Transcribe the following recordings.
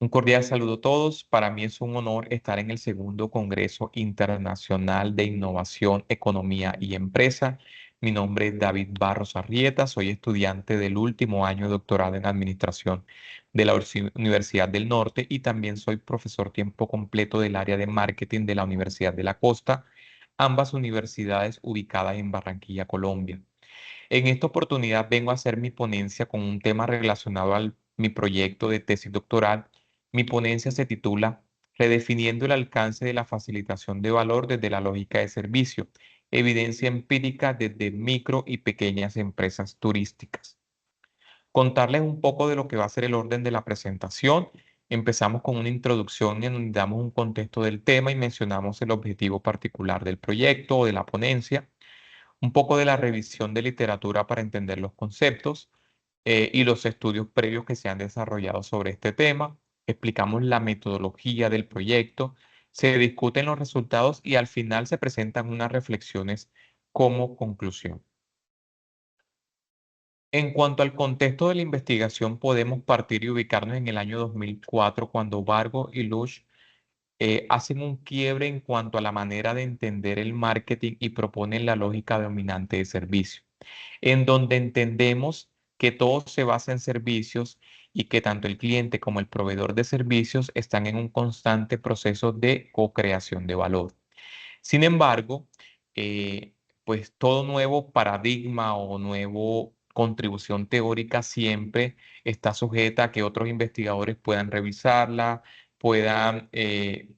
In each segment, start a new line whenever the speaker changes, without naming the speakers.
Un cordial saludo a todos. Para mí es un honor estar en el segundo Congreso Internacional de Innovación, Economía y Empresa. Mi nombre es David Barros Arrieta, soy estudiante del último año de doctorado en Administración de la Universidad del Norte y también soy profesor tiempo completo del área de marketing de la Universidad de la Costa, ambas universidades ubicadas en Barranquilla, Colombia. En esta oportunidad vengo a hacer mi ponencia con un tema relacionado a mi proyecto de tesis doctoral. Mi ponencia se titula Redefiniendo el alcance de la facilitación de valor desde la lógica de servicio, evidencia empírica desde micro y pequeñas empresas turísticas. Contarles un poco de lo que va a ser el orden de la presentación. Empezamos con una introducción en donde damos un contexto del tema y mencionamos el objetivo particular del proyecto o de la ponencia, un poco de la revisión de literatura para entender los conceptos y los estudios previos que se han desarrollado sobre este tema. Explicamos la metodología del proyecto, se discuten los resultados y al final se presentan unas reflexiones como conclusión. En cuanto al contexto de la investigación, podemos partir y ubicarnos en el año 2004, cuando Vargo y Lush hacen un quiebre en cuanto a la manera de entender el marketing y proponen la lógica dominante de servicio, en donde entendemos que todo se basa en servicios y que tanto el cliente como el proveedor de servicios están en un constante proceso de co-creación de valor. Sin embargo, eh, pues todo nuevo paradigma o nuevo contribución teórica siempre está sujeta a que otros investigadores puedan revisarla, puedan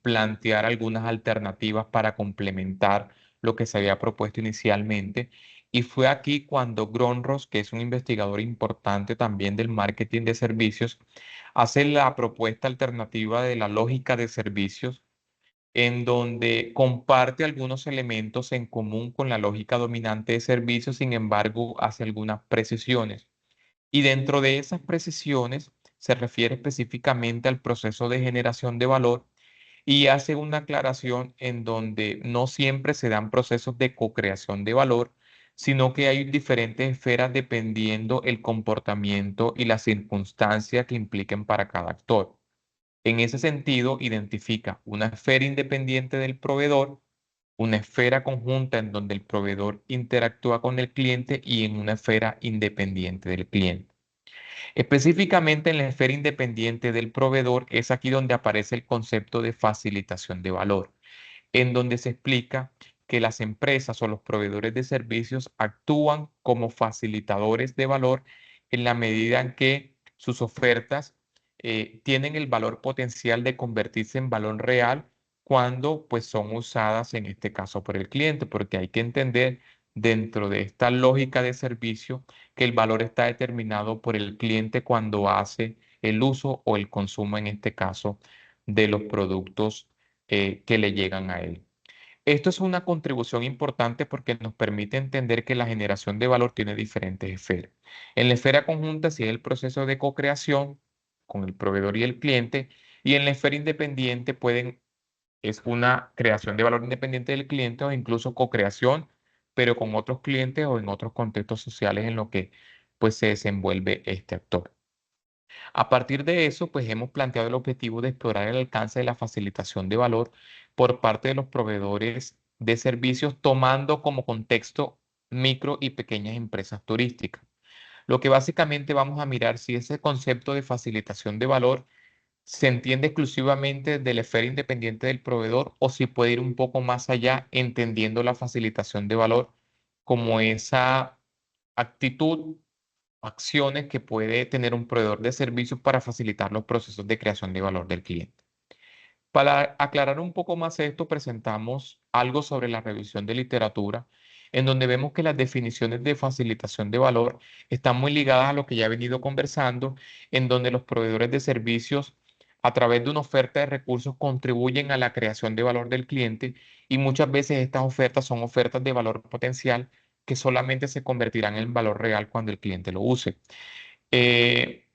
plantear algunas alternativas para complementar lo que se había propuesto inicialmente. Y fue aquí cuando Gronros, que es un investigador importante también del marketing de servicios, hace la propuesta alternativa de la lógica de servicios, en donde comparte algunos elementos en común con la lógica dominante de servicios, sin embargo, hace algunas precisiones. Y dentro de esas precisiones se refiere específicamente al proceso de generación de valor y hace una aclaración en donde no siempre se dan procesos de co-creación de valor, sino que hay diferentes esferas dependiendo el comportamiento y las circunstancias que impliquen para cada actor. En ese sentido, identifica una esfera independiente del proveedor, una esfera conjunta en donde el proveedor interactúa con el cliente y en una esfera independiente del cliente. Específicamente en la esfera independiente del proveedor es aquí donde aparece el concepto de facilitación de valor, en donde se explica que las empresas o los proveedores de servicios actúan como facilitadores de valor en la medida en que sus ofertas tienen el valor potencial de convertirse en valor real cuando pues son usadas en este caso por el cliente, porque hay que entender dentro de esta lógica de servicio que el valor está determinado por el cliente cuando hace el uso o el consumo, en este caso, de los productos que le llegan a él. Esto es una contribución importante porque nos permite entender que la generación de valor tiene diferentes esferas. En la esfera conjunta, sí es el proceso de co-creación con el proveedor y el cliente, y en la esfera independiente es una creación de valor independiente del cliente o incluso co-creación, pero con otros clientes o en otros contextos sociales en lo que pues se desenvuelve este actor. A partir de eso, pues hemos planteado el objetivo de explorar el alcance de la facilitación de valor por parte de los proveedores de servicios, tomando como contexto micro y pequeñas empresas turísticas. Lo que básicamente vamos a mirar si ese concepto de facilitación de valor se entiende exclusivamente de la esfera independiente del proveedor o si puede ir un poco más allá, entendiendo la facilitación de valor como esa actitud, acciones que puede tener un proveedor de servicios para facilitar los procesos de creación de valor del cliente. Para aclarar un poco más esto, presentamos algo sobre la revisión de literatura, en donde vemos que las definiciones de facilitación de valor están muy ligadas a lo que ya he venido conversando, en donde los proveedores de servicios, a través de una oferta de recursos, contribuyen a la creación de valor del cliente y muchas veces estas ofertas son ofertas de valor potencial que solamente se convertirán en valor real cuando el cliente lo use. Eh,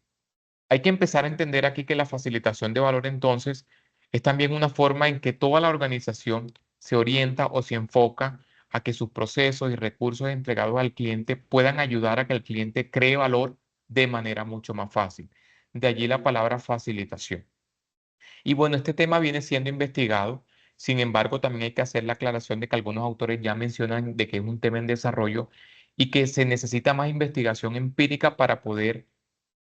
Hay que empezar a entender aquí que la facilitación de valor entonces es también una forma en que toda la organización se orienta o se enfoca a que sus procesos y recursos entregados al cliente puedan ayudar a que el cliente cree valor de manera mucho más fácil. De allí la palabra facilitación. Y bueno, este tema viene siendo investigado. Sin embargo, también hay que hacer la aclaración de que algunos autores ya mencionan de que es un tema en desarrollo y que se necesita más investigación empírica para poder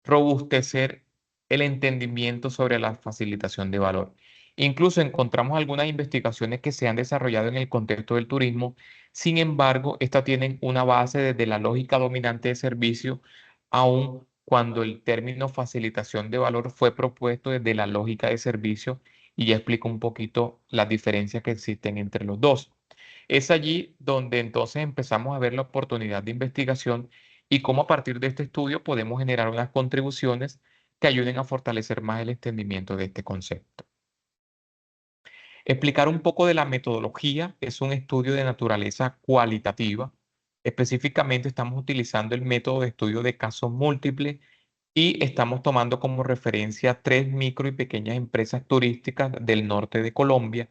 robustecer el entendimiento sobre la facilitación de valor. Incluso encontramos algunas investigaciones que se han desarrollado en el contexto del turismo. Sin embargo, estas tienen una base desde la lógica dominante de servicio, aun cuando el término facilitación de valor fue propuesto desde la lógica de servicio, y ya explico un poquito las diferencias que existen entre los dos. Es allí donde entonces empezamos a ver la oportunidad de investigación y cómo a partir de este estudio podemos generar unas contribuciones que ayuden a fortalecer más el entendimiento de este concepto. Explicar un poco de la metodología es un estudio de naturaleza cualitativa. Específicamente estamos utilizando el método de estudio de casos múltiples y estamos tomando como referencia tres micro y pequeñas empresas turísticas del norte de Colombia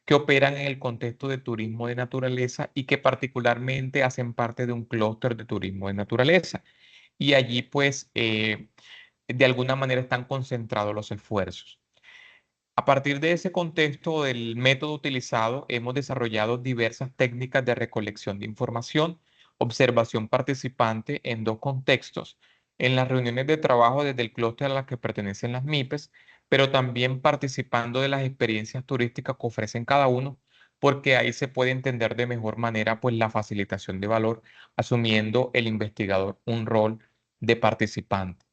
que operan en el contexto de turismo de naturaleza y que particularmente hacen parte de un clúster de turismo de naturaleza. Y allí pues de alguna manera están concentrados los esfuerzos. A partir de ese contexto del método utilizado, hemos desarrollado diversas técnicas de recolección de información, observación participante en dos contextos, en las reuniones de trabajo desde el clúster a las que pertenecen las MIPES, pero también participando de las experiencias turísticas que ofrecen cada uno, porque ahí se puede entender de mejor manera pues la facilitación de valor, asumiendo el investigador un rol de participante.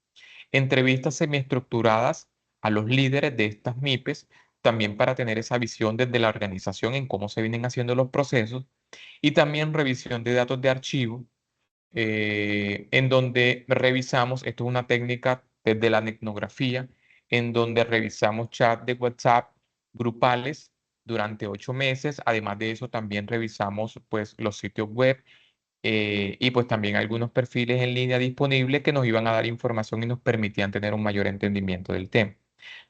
Entrevistas semiestructuradas a los líderes de estas MIPES, también para tener esa visión desde la organización en cómo se vienen haciendo los procesos, y también revisión de datos de archivo, en donde revisamos, esto es una técnica desde la etnografía, en donde revisamos chat de WhatsApp grupales durante 8 meses. Además de eso, también revisamos pues los sitios web y pues también algunos perfiles en línea disponibles que nos iban a dar información y nos permitían tener un mayor entendimiento del tema.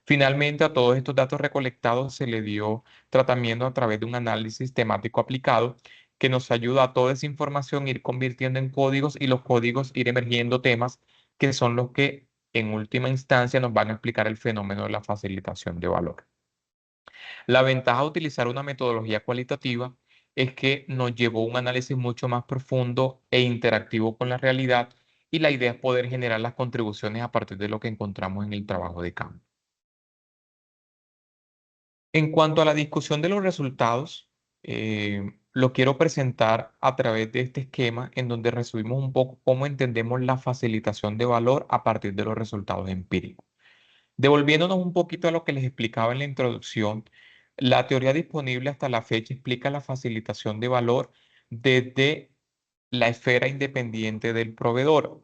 Finalmente, a todos estos datos recolectados se le dio tratamiento a través de un análisis temático aplicado que nos ayuda a toda esa información ir convirtiendo en códigos y los códigos ir emergiendo temas que son los que en última instancia nos van a explicar el fenómeno de la facilitación de valor. La ventaja de utilizar una metodología cualitativa es que nos llevó a un análisis mucho más profundo e interactivo con la realidad, y la idea es poder generar las contribuciones a partir de lo que encontramos en el trabajo de campo. En cuanto a la discusión de los resultados, lo quiero presentar a través de este esquema en donde resumimos un poco cómo entendemos la facilitación de valor a partir de los resultados empíricos. Devolviéndonos un poquito a lo que les explicaba en la introducción, la teoría disponible hasta la fecha explica la facilitación de valor desde la esfera independiente del proveedor.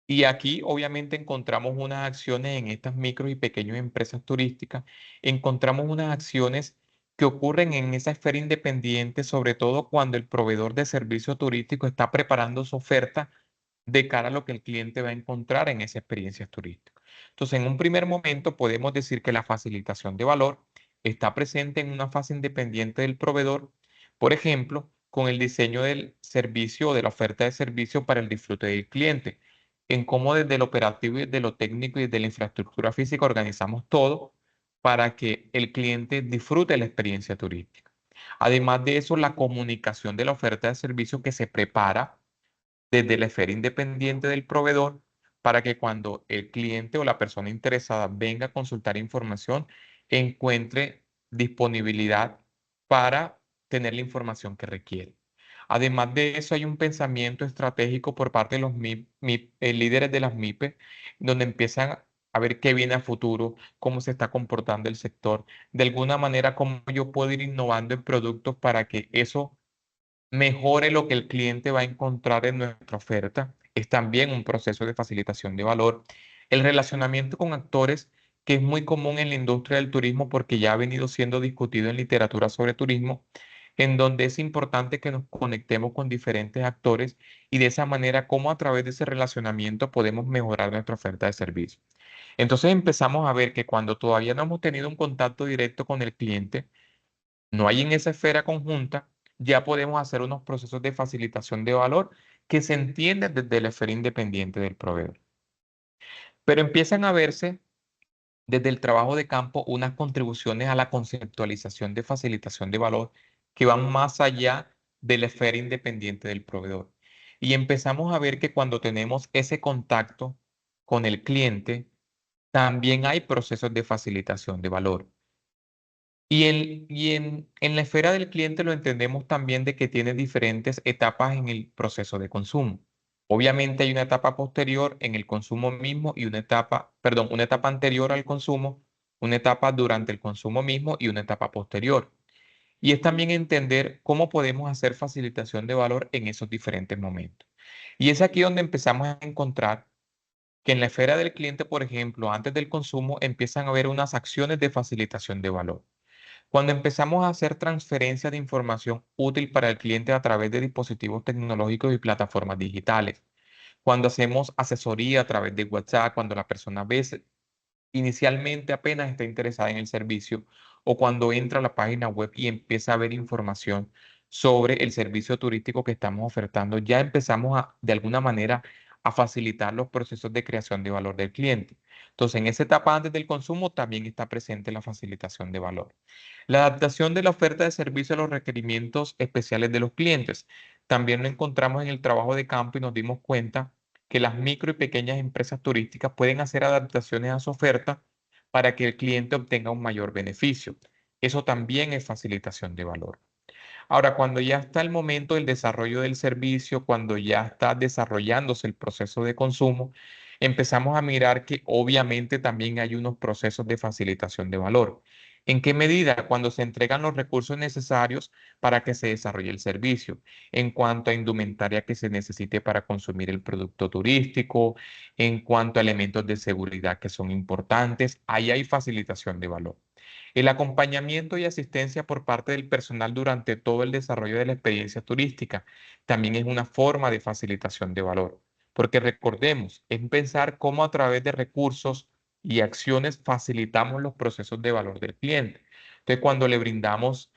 Y aquí obviamente encontramos unas acciones en estas micro y pequeñas empresas turísticas, encontramos unas acciones que ocurren en esa esfera independiente, sobre todo cuando el proveedor de servicio turístico está preparando su oferta de cara a lo que el cliente va a encontrar en esa experiencia turística. Entonces, en un primer momento podemos decir que la facilitación de valor está presente en una fase independiente del proveedor, por ejemplo, con el diseño del servicio o de la oferta de servicio para el disfrute del cliente, en cómo desde lo operativo y desde lo técnico y desde la infraestructura física organizamos todo para que el cliente disfrute la experiencia turística. Además de eso, la comunicación de la oferta de servicio que se prepara desde la esfera independiente del proveedor para que cuando el cliente o la persona interesada venga a consultar información, encuentre disponibilidad para tener la información que requiere. Además de eso, hay un pensamiento estratégico por parte de los líderes de las MIPE, donde empiezan a ver qué viene a futuro, cómo se está comportando el sector, de alguna manera cómo yo puedo ir innovando en productos para que eso mejore lo que el cliente va a encontrar en nuestra oferta. Es también un proceso de facilitación de valor. El relacionamiento con actores, que es muy común en la industria del turismo porque ya ha venido siendo discutido en literatura sobre turismo, en donde es importante que nos conectemos con diferentes actores y de esa manera, cómo a través de ese relacionamiento podemos mejorar nuestra oferta de servicio. Entonces empezamos a ver que cuando todavía no hemos tenido un contacto directo con el cliente, no hay en esa esfera conjunta, ya podemos hacer unos procesos de facilitación de valor que se entienden desde la esfera independiente del proveedor. Pero empiezan a verse desde el trabajo de campo unas contribuciones a la conceptualización de facilitación de valor que van más allá de la esfera independiente del proveedor. Y empezamos a ver que cuando tenemos ese contacto con el cliente, también hay procesos de facilitación de valor. En la esfera del cliente lo entendemos también de que tiene diferentes etapas en el proceso de consumo. Obviamente hay una etapa posterior en el consumo mismo y una etapa, perdón, una etapa anterior al consumo, una etapa durante el consumo mismo y una etapa posterior. Y es también entender cómo podemos hacer facilitación de valor en esos diferentes momentos. Y es aquí donde empezamos a encontrar que en la esfera del cliente, por ejemplo, antes del consumo, empiezan a haber unas acciones de facilitación de valor. Cuando empezamos a hacer transferencia de información útil para el cliente a través de dispositivos tecnológicos y plataformas digitales. Cuando hacemos asesoría a través de WhatsApp, cuando la persona ve inicialmente apenas está interesada en el servicio o cuando entra a la página web y empieza a ver información sobre el servicio turístico que estamos ofertando, ya empezamos de alguna manera a facilitar los procesos de creación de valor del cliente. Entonces, en esa etapa antes del consumo también está presente la facilitación de valor. La adaptación de la oferta de servicio a los requerimientos especiales de los clientes. También lo encontramos en el trabajo de campo y nos dimos cuenta que las micro y pequeñas empresas turísticas pueden hacer adaptaciones a su oferta para que el cliente obtenga un mayor beneficio. Eso también es facilitación de valor. Ahora, cuando ya está el momento del desarrollo del servicio, cuando ya está desarrollándose el proceso de consumo, empezamos a mirar que obviamente también hay unos procesos de facilitación de valor. ¿En qué medida? Cuando se entregan los recursos necesarios para que se desarrolle el servicio, en cuanto a indumentaria que se necesite para consumir el producto turístico, en cuanto a elementos de seguridad que son importantes, ahí hay facilitación de valor. El acompañamiento y asistencia por parte del personal durante todo el desarrollo de la experiencia turística también es una forma de facilitación de valor, porque recordemos, es pensar cómo a través de recursos y acciones facilitamos los procesos de valor del cliente. Entonces, cuando le brindamos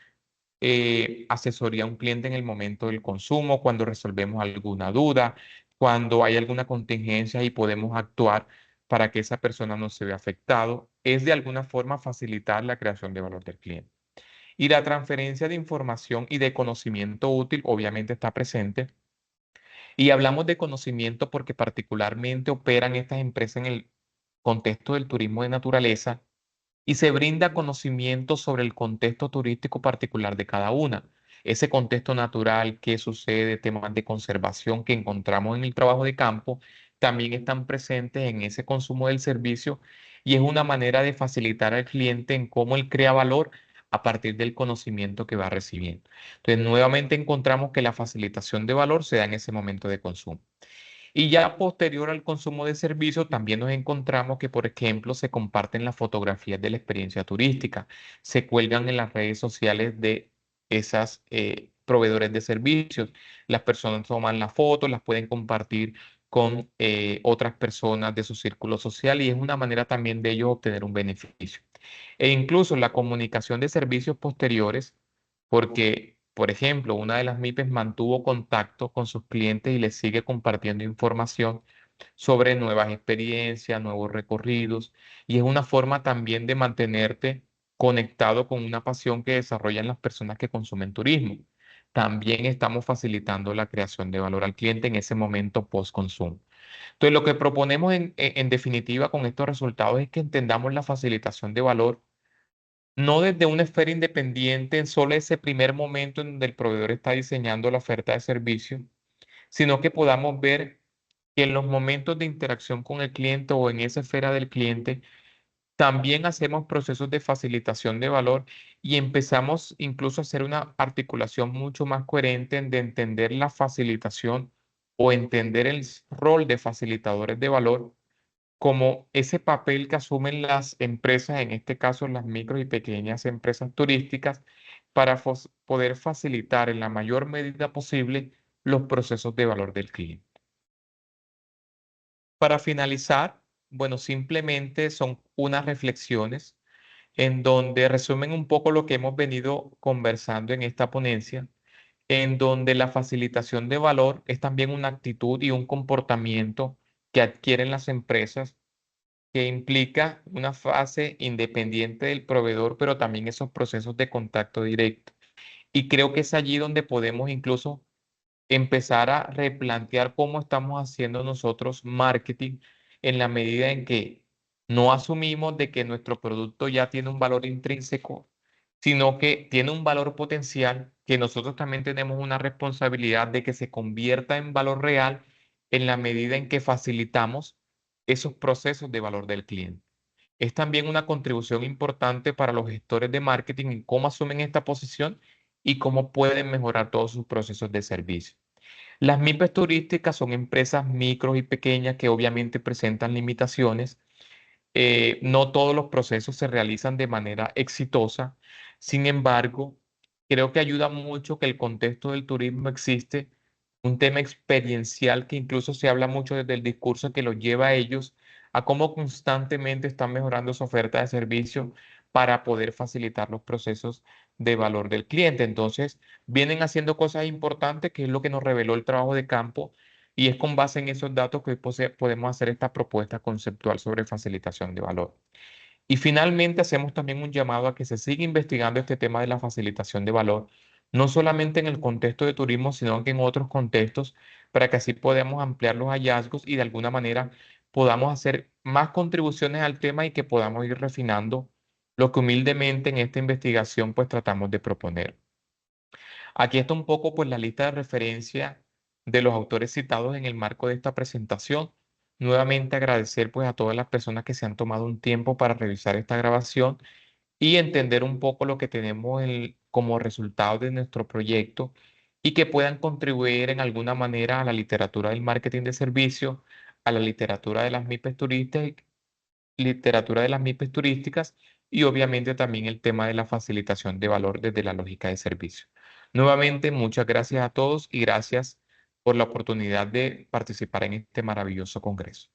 asesoría a un cliente en el momento del consumo, cuando resolvemos alguna duda, cuando hay alguna contingencia y podemos actuar para que esa persona no se vea afectado, es de alguna forma facilitar la creación de valor del cliente. Y la transferencia de información y de conocimiento útil obviamente está presente. Y hablamos de conocimiento porque particularmente operan estas empresas en el contexto del turismo de naturaleza y se brinda conocimiento sobre el contexto turístico particular de cada una. Ese contexto natural, qué sucede, temas de conservación que encontramos en el trabajo de campo, también están presentes en ese consumo del servicio y es una manera de facilitar al cliente en cómo él crea valor a partir del conocimiento que va recibiendo. Entonces, nuevamente encontramos que la facilitación de valor se da en ese momento de consumo. Y ya posterior al consumo de servicios, también nos encontramos que, por ejemplo, se comparten las fotografías de la experiencia turística, se cuelgan en las redes sociales de esas proveedores de servicios. Las personas toman las fotos, las pueden compartir con otras personas de su círculo social y es una manera también de ellos obtener un beneficio. E incluso la comunicación de servicios posteriores, porque, por ejemplo, una de las MIPES mantuvo contacto con sus clientes y les sigue compartiendo información sobre nuevas experiencias, nuevos recorridos, y es una forma también de mantenerte conectado con una pasión que desarrollan las personas que consumen turismo. También estamos facilitando la creación de valor al cliente en ese momento post-consumo. Entonces, lo que proponemos en definitiva con estos resultados es que entendamos la facilitación de valor no desde una esfera independiente en solo ese primer momento en donde el proveedor está diseñando la oferta de servicio, sino que podamos ver que en los momentos de interacción con el cliente o en esa esfera del cliente, también hacemos procesos de facilitación de valor y empezamos incluso a hacer una articulación mucho más coherente de entender la facilitación o entender el rol de facilitadores de valor como ese papel que asumen las empresas, en este caso las micro y pequeñas empresas turísticas, para poder facilitar en la mayor medida posible los procesos de valor del cliente. Para finalizar, bueno, simplemente son unas reflexiones en donde resumen un poco lo que hemos venido conversando en esta ponencia, en donde la facilitación de valor es también una actitud y un comportamiento que adquieren las empresas que implica una fase independiente del proveedor, pero también esos procesos de contacto directo. Y creo que es allí donde podemos incluso empezar a replantear cómo estamos haciendo nosotros marketing en la medida en que no asumimos de que nuestro producto ya tiene un valor intrínseco, sino que tiene un valor potencial que nosotros también tenemos una responsabilidad de que se convierta en valor real en la medida en que facilitamos esos procesos de valor del cliente. Es también una contribución importante para los gestores de marketing en cómo asumen esta posición y cómo pueden mejorar todos sus procesos de servicio. Las MIPES turísticas son empresas micros y pequeñas que obviamente presentan limitaciones. No todos los procesos se realizan de manera exitosa. Sin embargo, creo que ayuda mucho que el contexto del turismo existe un tema experiencial que incluso se habla mucho desde el discurso que los lleva a ellos a cómo constantemente están mejorando su oferta de servicio para poder facilitar los procesos de valor del cliente. Entonces, vienen haciendo cosas importantes, que es lo que nos reveló el trabajo de campo, y es con base en esos datos que podemos hacer esta propuesta conceptual sobre facilitación de valor. Y finalmente hacemos también un llamado a que se siga investigando este tema de la facilitación de valor, no solamente en el contexto de turismo, sino que en otros contextos, para que así podamos ampliar los hallazgos y de alguna manera podamos hacer más contribuciones al tema y que podamos ir refinando lo que humildemente en esta investigación pues tratamos de proponer. Aquí está un poco pues la lista de referencia de los autores citados en el marco de esta presentación. Nuevamente agradecer pues a todas las personas que se han tomado un tiempo para revisar esta grabación y entender un poco lo que tenemos como resultado de nuestro proyecto y que puedan contribuir en alguna manera a la literatura del marketing de servicio, a la literatura de las MIPES turísticas, y obviamente también el tema de la facilitación de valor desde la lógica de servicio. Nuevamente, muchas gracias a todos y gracias por la oportunidad de participar en este maravilloso congreso.